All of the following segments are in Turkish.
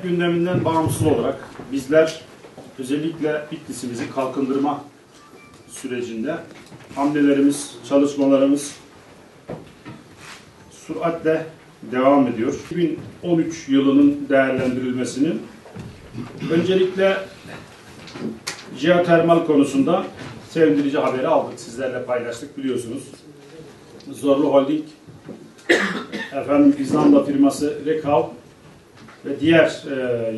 gündeminden bağımsız olarak bizler özellikle Bitlis'imizi kalkındırma sürecinde hamlelerimiz, çalışmalarımız süratle devam ediyor. 2013 yılının değerlendirilmesini öncelikle jeotermal konusunda sevindirici haberi aldık. Sizlerle paylaştık, biliyorsunuz. Zorlu Holding, İzlanda firması Rekav ve diğer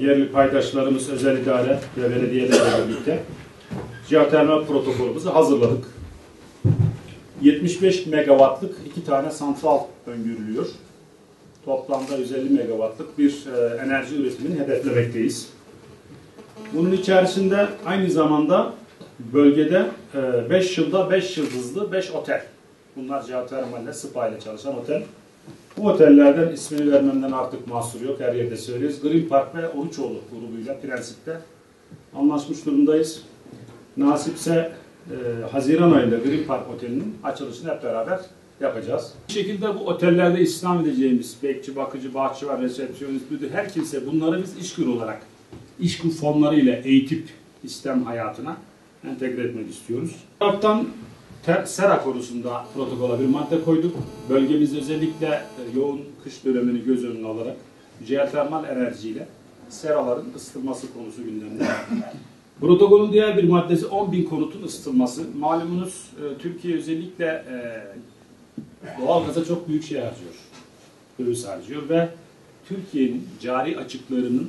yerli paydaşlarımız, özel idare ve belediyelerle birlikte jeotermal protokolümüzü hazırladık. 75 megawattlık 2 tane santral öngörülüyor. Toplamda 150 megawattlık bir enerji üretimini hedeflemekteyiz. Bunun içerisinde aynı zamanda bölgede 5 yılda 5 yıldızlı 5 otel. Bunlar jeotermalle, SPA ile çalışan otel. Bu otellerden ismini vermemden artık mahsur yok. Her yerde söylüyoruz. Green Park ve Oruçoğlu grubuyla prensipte anlaşmış durumdayız. Nasipse Haziran ayında Green Park Oteli'nin açılışını hep beraber yapacağız. Bu şekilde bu otellerde istihdam edeceğimiz bekçi, bakıcı, bahçıvan, resepsiyonist, müdür, her kimse bunları biz işkur olarak, işkur fonlarıyla eğitip İslam hayatına entegre etmek istiyoruz. Bu taraftan sera konusunda protokola bir madde koyduk. Bölgemizde özellikle yoğun kış dönemini göz önüne alarak jeotermal enerjiyle seraların ısıtılması konusu gündemde. Protokolün diğer bir maddesi 10.000 konutun ısıtılması. Malumunuz Türkiye özellikle doğalgaza çok büyük şey harcıyor. Döviz harcıyor ve Türkiye'nin cari açıklarının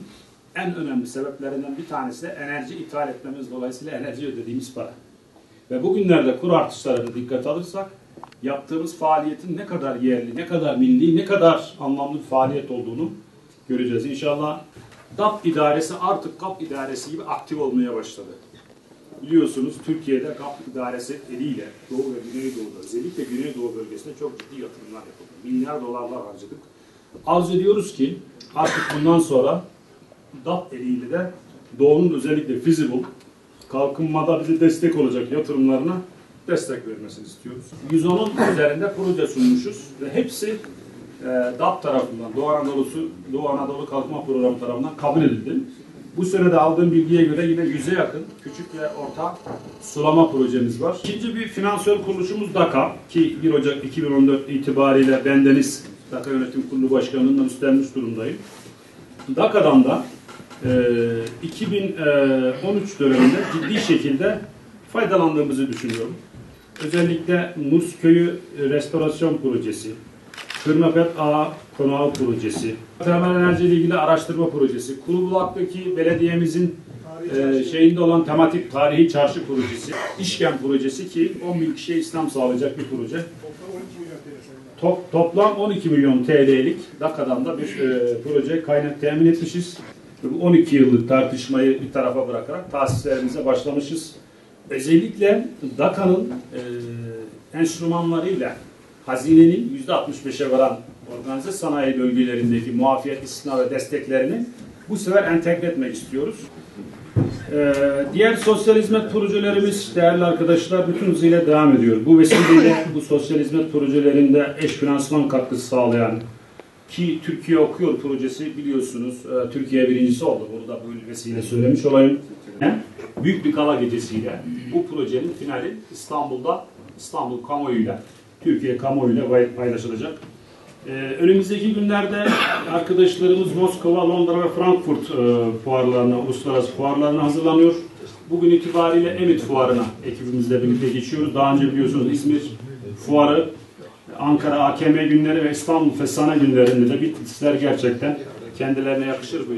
en önemli sebeplerinden bir tanesi de enerji ithal etmemiz dolayısıyla enerji ödediğimiz para. Ve bugünlerde kur artışlarını dikkat alırsak yaptığımız faaliyetin ne kadar yerli, ne kadar milli, ne kadar anlamlı bir faaliyet olduğunu göreceğiz. İnşallah DAP idaresi artık GAP idaresi gibi aktif olmaya başladı. Biliyorsunuz Türkiye'de GAP idaresi eliyle Doğu ve Güneydoğu'da, özellikle Güneydoğu bölgesinde çok ciddi yatırımlar yapıldı. Milyar dolarlar harcadık. Arzu ediyoruz ki artık bundan sonra DAP eliyle de Doğu'nun özellikle feasible, kalkınmada bize destek olacak yatırımlarına destek vermesini istiyoruz. 110'un üzerinde proje sunmuşuz ve hepsi DAP tarafından, Doğu Anadolu Kalkınma Programı tarafından kabul edildi. Bu sürede aldığım bilgiye göre yine 100'e yakın küçük ve orta sulama projemiz var. İkinci bir finansör kuruluşumuz DAKA ki 1 Ocak 2014 itibariyle bendeniz DAKA Yönetim Kurulu Başkanlığı'ndan üstlenmiş durumdayım. DAKA'dan da 2013 döneminde ciddi şekilde faydalandığımızı düşünüyorum. Özellikle Murs Köyü Restorasyon Projesi, Kırmapet Ağa Konağı Projesi, termal enerji ile ilgili araştırma projesi, Kulubulak'taki belediyemizin şeyinde olan tematik tarihi çarşı projesi, İşken projesi ki 10.000 kişiye istihdam sağlayacak bir proje. Toplam 12 milyon TL'lik DAKA'dan da bir proje kaynak temin etmişiz. Bu 12 yıllık tartışmayı bir tarafa bırakarak tahsislerimize başlamışız. Özellikle DAKA'nın enstrümanlarıyla hazinenin %65'e varan organize sanayi bölgelerindeki muafiyet, istisna ve desteklerini bu sefer entegre etmek istiyoruz. Diğer sosyal hizmet projelerimiz değerli arkadaşlar bütün hızıyla devam ediyor. Bu vesileyle bu sosyal hizmet projelerinde eş finansman katkısı sağlayan ki Türkiye Okuyor projesi biliyorsunuz Türkiye birincisi oldu. Bunu da bu vesileyle söylemiş olayım. Büyük bir gala gecesiyle bu projenin finali İstanbul kamuoyuyla, Türkiye kamuoyuyla paylaşılacak. Önümüzdeki günlerde arkadaşlarımız Moskova, Londra ve Frankfurt fuarlarına, uluslararası fuarlarına hazırlanıyor. Bugün itibariyle Emit fuarına ekibimizle birlikte geçiyoruz. Daha önce biliyorsunuz İzmir fuarı, Ankara AKM günleri ve İstanbul Fesane günlerinde de Bitlisler gerçekten kendilerine yakışır bu